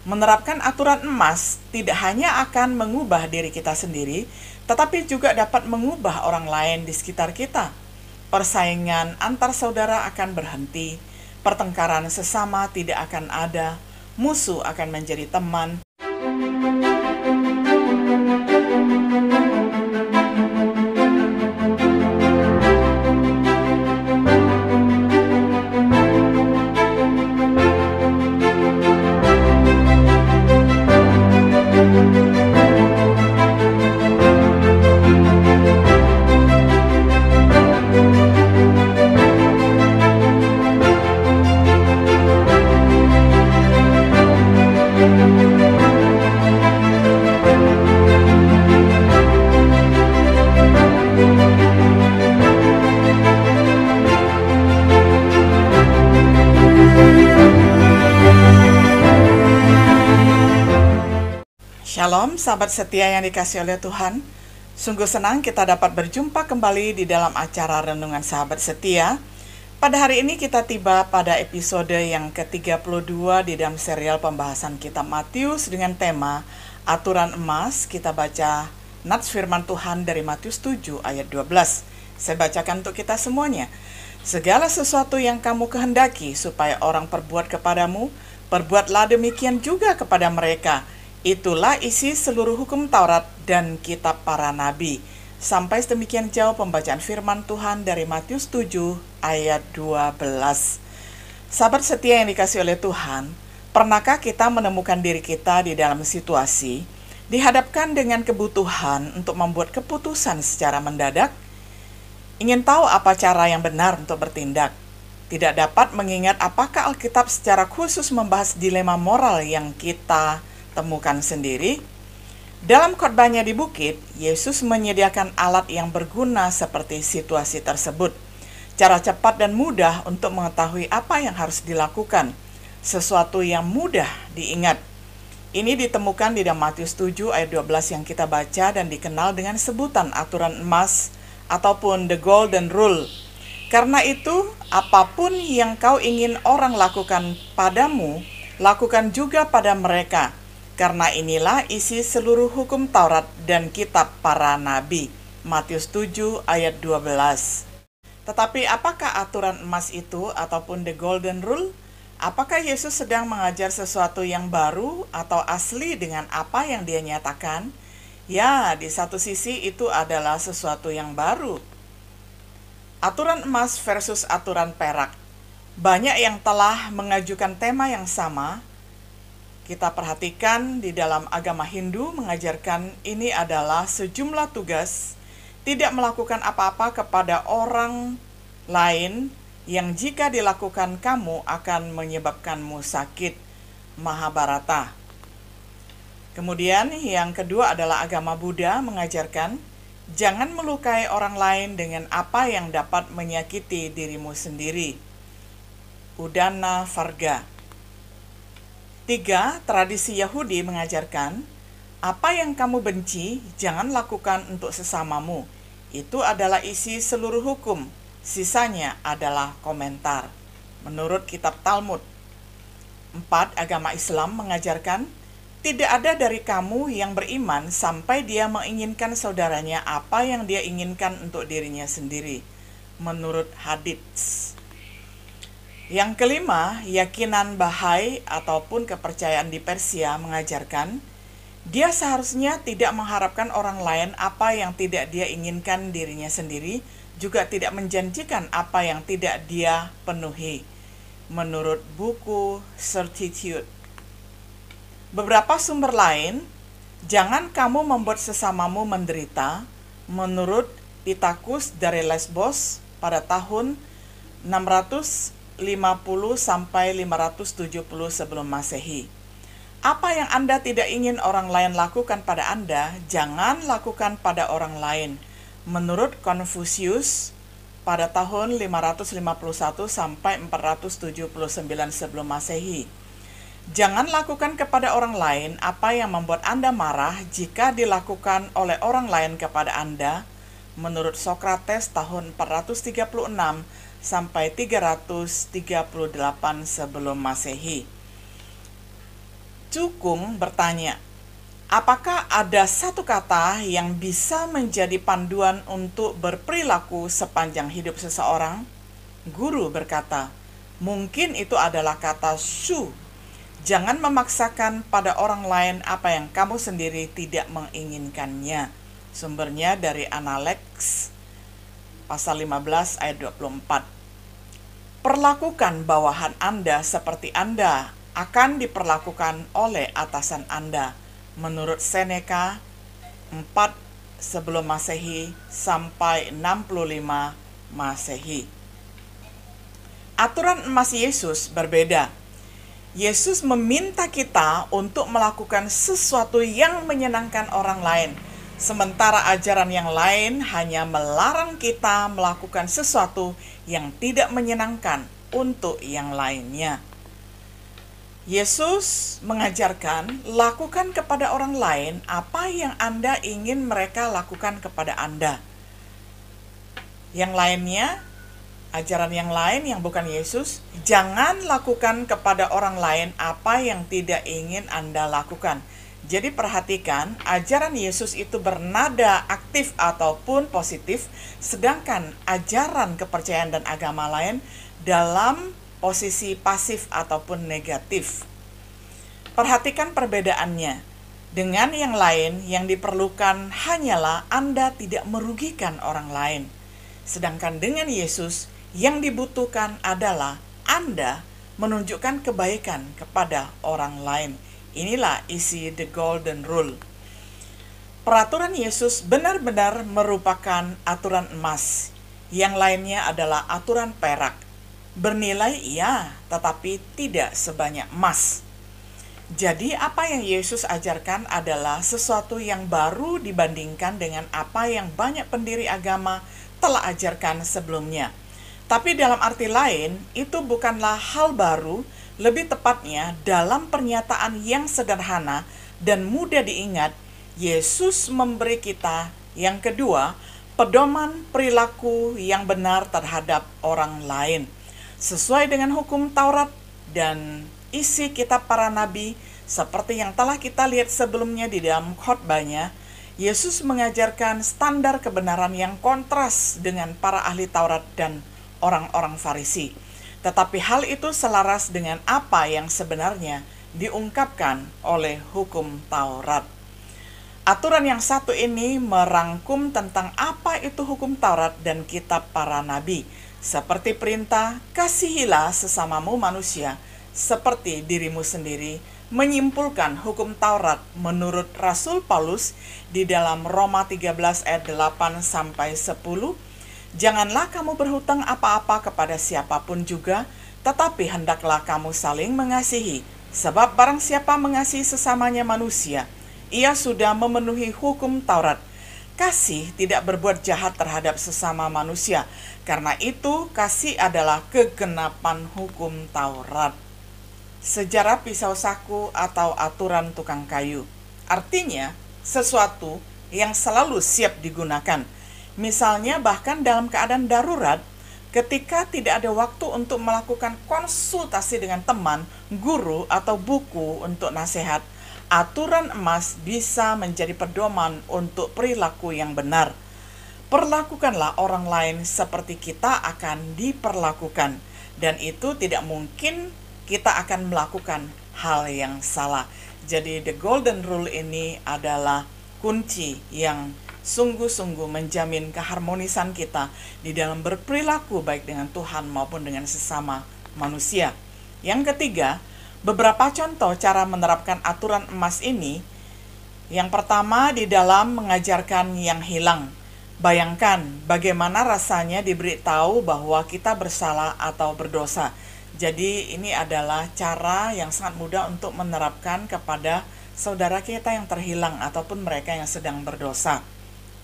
Menerapkan aturan emas tidak hanya akan mengubah diri kita sendiri, tetapi juga dapat mengubah orang lain di sekitar kita. Persaingan antar saudara akan berhenti, pertengkaran sesama tidak akan ada, musuh akan menjadi teman. Shalom, sahabat setia yang dikasihi oleh Tuhan. Sungguh senang kita dapat berjumpa kembali di dalam acara Renungan Sahabat Setia. Pada hari ini kita tiba pada episode yang ke-32 di dalam serial pembahasan kitab Matius dengan tema Aturan Emas. Kita baca nats firman Tuhan dari Matius 7 ayat 12. Saya bacakan untuk kita semuanya. Segala sesuatu yang kamu kehendaki supaya orang perbuat kepadamu, perbuatlah demikian juga kepada mereka. Itulah isi seluruh hukum Taurat dan kitab para nabi. Sampai sedemikian jauh pembacaan firman Tuhan dari Matius 7 ayat 12. Sahabat setia yang dikasihi oleh Tuhan, pernahkah kita menemukan diri kita di dalam situasi dihadapkan dengan kebutuhan untuk membuat keputusan secara mendadak? Ingin tahu apa cara yang benar untuk bertindak? Tidak dapat mengingat apakah Alkitab secara khusus membahas dilema moral yang kita temukan sendiri. Dalam khotbahnya di bukit, Yesus menyediakan alat yang berguna seperti situasi tersebut. Cara cepat dan mudah untuk mengetahui apa yang harus dilakukan. Sesuatu yang mudah diingat. Ini ditemukan di dalam Matius 7 ayat 12 yang kita baca dan dikenal dengan sebutan aturan emas ataupun the golden rule. Karena itu, apapun yang kau ingin orang lakukan padamu, lakukan juga pada mereka. Karena inilah isi seluruh hukum Taurat dan kitab para nabi. Matius 7 ayat 12. Tetapi apakah aturan emas itu ataupun the golden rule? Apakah Yesus sedang mengajar sesuatu yang baru atau asli dengan apa yang dia nyatakan? Ya, di satu sisi itu adalah sesuatu yang baru. Aturan emas versus aturan perak. Banyak yang telah mengajukan tema yang sama. Kita perhatikan di dalam agama Hindu mengajarkan ini adalah sejumlah tugas tidak melakukan apa-apa kepada orang lain yang jika dilakukan kamu akan menyebabkanmu sakit. Mahabharata. Kemudian yang kedua adalah agama Buddha mengajarkan jangan melukai orang lain dengan apa yang dapat menyakiti dirimu sendiri. Udana Varga. 3. Tradisi Yahudi mengajarkan, apa yang kamu benci, jangan lakukan untuk sesamamu. Itu adalah isi seluruh hukum, sisanya adalah komentar. Menurut kitab Talmud. 4. Agama Islam mengajarkan, tidak ada dari kamu yang beriman sampai dia menginginkan saudaranya apa yang dia inginkan untuk dirinya sendiri. Menurut Hadits. Yang kelima, keyakinan Bahai ataupun kepercayaan di Persia mengajarkan, dia seharusnya tidak mengharapkan orang lain apa yang tidak dia inginkan dirinya sendiri, juga tidak menjanjikan apa yang tidak dia penuhi. Menurut buku Certitude. Beberapa sumber lain, jangan kamu membuat sesamamu menderita, menurut Pittacus dari Lesbos pada tahun 650 sampai 570 sebelum Masehi. Apa yang Anda tidak ingin orang lain lakukan pada Anda, jangan lakukan pada orang lain. Menurut Confucius pada tahun 551 sampai 479 sebelum Masehi. Jangan lakukan kepada orang lain apa yang membuat Anda marah jika dilakukan oleh orang lain kepada Anda. Menurut Sokrates tahun 436 sampai 338 sebelum Masehi. Cukung bertanya, apakah ada satu kata yang bisa menjadi panduan untuk berperilaku sepanjang hidup seseorang? Guru berkata, mungkin itu adalah kata shu. Jangan memaksakan pada orang lain apa yang kamu sendiri tidak menginginkannya. Sumbernya dari Analeks pasal 15 ayat 24. Perlakukan bawahan Anda seperti Anda akan diperlakukan oleh atasan Anda. Menurut Seneca 4 sebelum Masehi sampai 65 Masehi. Aturan emas Yesus berbeda. Yesus meminta kita untuk melakukan sesuatu yang menyenangkan orang lain, sementara ajaran yang lain hanya melarang kita melakukan sesuatu yang tidak menyenangkan untuk yang lainnya. Yesus mengajarkan, lakukan kepada orang lain apa yang Anda ingin mereka lakukan kepada Anda. Yang lainnya, ajaran yang lain yang bukan Yesus, jangan lakukan kepada orang lain apa yang tidak ingin Anda lakukan. Jadi perhatikan, ajaran Yesus itu bernada aktif ataupun positif, sedangkan ajaran kepercayaan dan agama lain dalam posisi pasif ataupun negatif. Perhatikan perbedaannya. Dengan yang lain, yang diperlukan hanyalah Anda tidak merugikan orang lain. Sedangkan dengan Yesus, yang dibutuhkan adalah Anda menunjukkan kebaikan kepada orang lain. Inilah isi the golden rule. Peraturan Yesus benar-benar merupakan aturan emas. Yang lainnya adalah aturan perak. Bernilai iya, tetapi tidak sebanyak emas. Jadi apa yang Yesus ajarkan adalah sesuatu yang baru dibandingkan dengan apa yang banyak pendiri agama telah ajarkan sebelumnya. Tapi dalam arti lain, itu bukanlah hal baru, lebih tepatnya dalam pernyataan yang sederhana dan mudah diingat, Yesus memberi kita yang kedua, pedoman perilaku yang benar terhadap orang lain. Sesuai dengan hukum Taurat dan isi kitab para nabi, seperti yang telah kita lihat sebelumnya di dalam khotbahnya, Yesus mengajarkan standar kebenaran yang kontras dengan para ahli Taurat dan orang-orang Farisi. Tetapi hal itu selaras dengan apa yang sebenarnya diungkapkan oleh hukum Taurat. Aturan yang satu ini merangkum tentang apa itu hukum Taurat dan kitab para nabi. Seperti perintah, kasihilah sesamamu manusia, seperti dirimu sendiri, menyimpulkan hukum Taurat menurut Rasul Paulus di dalam Roma 13 ayat 8-10. Janganlah kamu berhutang apa-apa kepada siapapun juga, tetapi hendaklah kamu saling mengasihi. Sebab barang siapa mengasihi sesamanya manusia, ia sudah memenuhi hukum Taurat. Kasih tidak berbuat jahat terhadap sesama manusia. Karena itu, kasih adalah kegenapan hukum Taurat. Sejarah pisau saku atau aturan tukang kayu. Artinya, sesuatu yang selalu siap digunakan. Misalnya bahkan dalam keadaan darurat, ketika tidak ada waktu untuk melakukan konsultasi dengan teman, guru, atau buku untuk nasihat, aturan emas bisa menjadi pedoman untuk perilaku yang benar. Perlakukanlah orang lain seperti kita akan diperlakukan, dan itu tidak mungkin kita akan melakukan hal yang salah. Jadi the golden rule ini adalah kunci yang sungguh-sungguh menjamin keharmonisan kita di dalam berperilaku baik dengan Tuhan maupun dengan sesama manusia. Yang ketiga, beberapa contoh cara menerapkan aturan emas ini. Yang pertama, di dalam mengajarkan yang hilang. Bayangkan bagaimana rasanya diberitahu bahwa kita bersalah atau berdosa. Jadi ini adalah cara yang sangat mudah untuk menerapkan kepada saudara kita yang terhilang ataupun mereka yang sedang berdosa.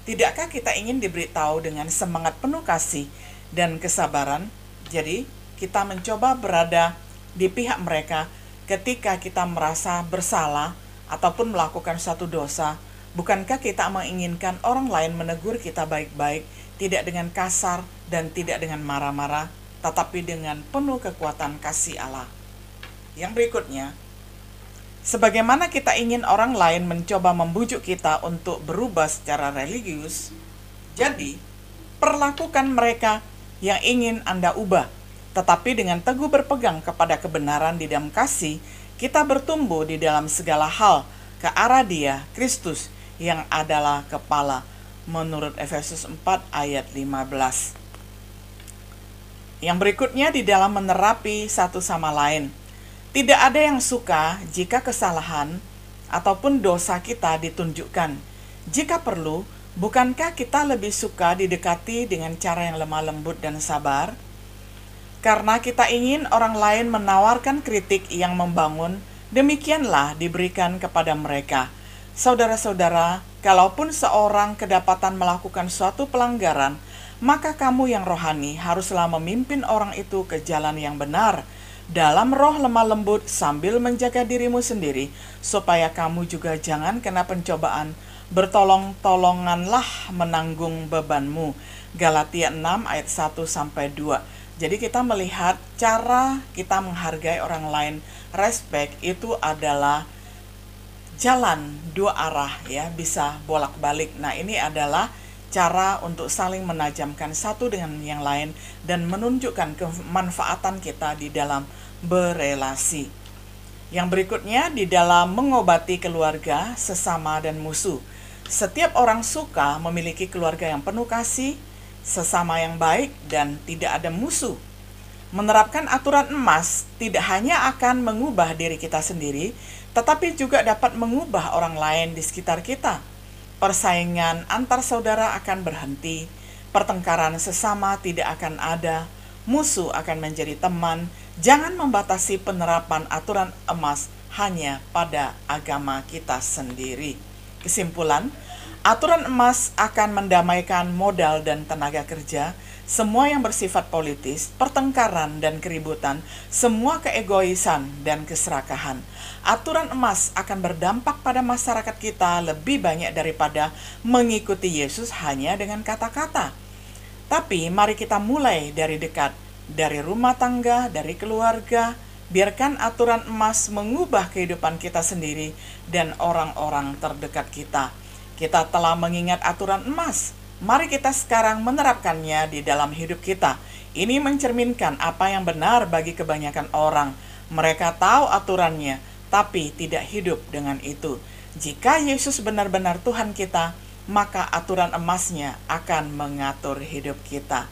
Tidakkah kita ingin diberitahu dengan semangat penuh kasih dan kesabaran? Jadi kita mencoba berada di pihak mereka ketika kita merasa bersalah ataupun melakukan suatu dosa. Bukankah kita menginginkan orang lain menegur kita baik-baik, tidak dengan kasar dan tidak dengan marah-marah, tetapi dengan penuh kekuatan kasih Allah? Yang berikutnya, Sebagaimana kita ingin orang lain mencoba membujuk kita untuk berubah secara religius, jadi perlakukan mereka yang ingin Anda ubah, tetapi dengan teguh berpegang kepada kebenaran di dalam kasih, kita bertumbuh di dalam segala hal ke arah Dia, Kristus, yang adalah kepala, menurut Efesus 4 ayat 15. Yang berikutnya di dalam menerapi satu sama lain. Tidak ada yang suka jika kesalahan ataupun dosa kita ditunjukkan. Jika perlu, bukankah kita lebih suka didekati dengan cara yang lemah lembut dan sabar? Karena kita ingin orang lain menawarkan kritik yang membangun, demikianlah diberikan kepada mereka. Saudara-saudara, kalaupun seorang kedapatan melakukan suatu pelanggaran, maka kamu yang rohani haruslah memimpin orang itu ke jalan yang benar, dalam roh lemah lembut sambil menjaga dirimu sendiri, supaya kamu juga jangan kena pencobaan. Bertolong-tolonganlah menanggung bebanmu. Galatia 6 ayat 1-2. Jadi kita melihat cara kita menghargai orang lain, respect itu adalah jalan dua arah ya, bisa bolak-balik. Nah, ini adalah cara untuk saling menajamkan satu dengan yang lain dan menunjukkan kemanfaatan kita di dalam berelasi. Yang berikutnya di dalam mengobati keluarga, sesama dan musuh. Setiap orang suka memiliki keluarga yang penuh kasih, sesama yang baik, dan tidak ada musuh. Menerapkan aturan emas tidak hanya akan mengubah diri kita sendiri, tetapi juga dapat mengubah orang lain di sekitar kita. Persaingan antar saudara akan berhenti, pertengkaran sesama tidak akan ada, musuh akan menjadi teman. Jangan membatasi penerapan aturan emas hanya pada agama kita sendiri. Kesimpulan, aturan emas akan mendamaikan modal dan tenaga kerja, semua yang bersifat politis, pertengkaran dan keributan, semua keegoisan dan keserakahan. Aturan emas akan berdampak pada masyarakat kita lebih banyak daripada mengikuti Yesus hanya dengan kata-kata. Tapi mari kita mulai dari dekat, dari rumah tangga, dari keluarga. Biarkan aturan emas mengubah kehidupan kita sendiri dan orang-orang terdekat kita. Kita telah mengingat aturan emas. Mari kita sekarang menerapkannya di dalam hidup kita. Ini mencerminkan apa yang benar bagi kebanyakan orang. Mereka tahu aturannya, tapi tidak hidup dengan itu. Jika Yesus benar-benar Tuhan kita, maka aturan emasnya akan mengatur hidup kita.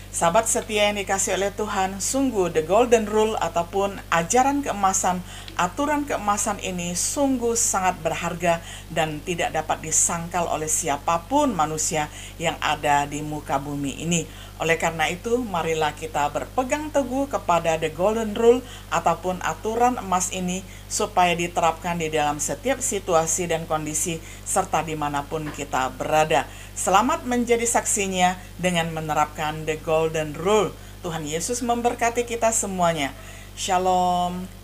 Sahabat setia yang dikasih oleh Tuhan, sungguh the golden rule ataupun ajaran keemasan, aturan keemasan ini sungguh sangat berharga dan tidak dapat disangkal oleh siapapun manusia yang ada di muka bumi ini. Oleh karena itu, marilah kita berpegang teguh kepada the golden rule ataupun aturan emas ini supaya diterapkan di dalam setiap situasi dan kondisi serta dimanapun kita berada. Selamat menjadi saksinya dengan menerapkan the golden rule. Tuhan Yesus memberkati kita semuanya. Shalom.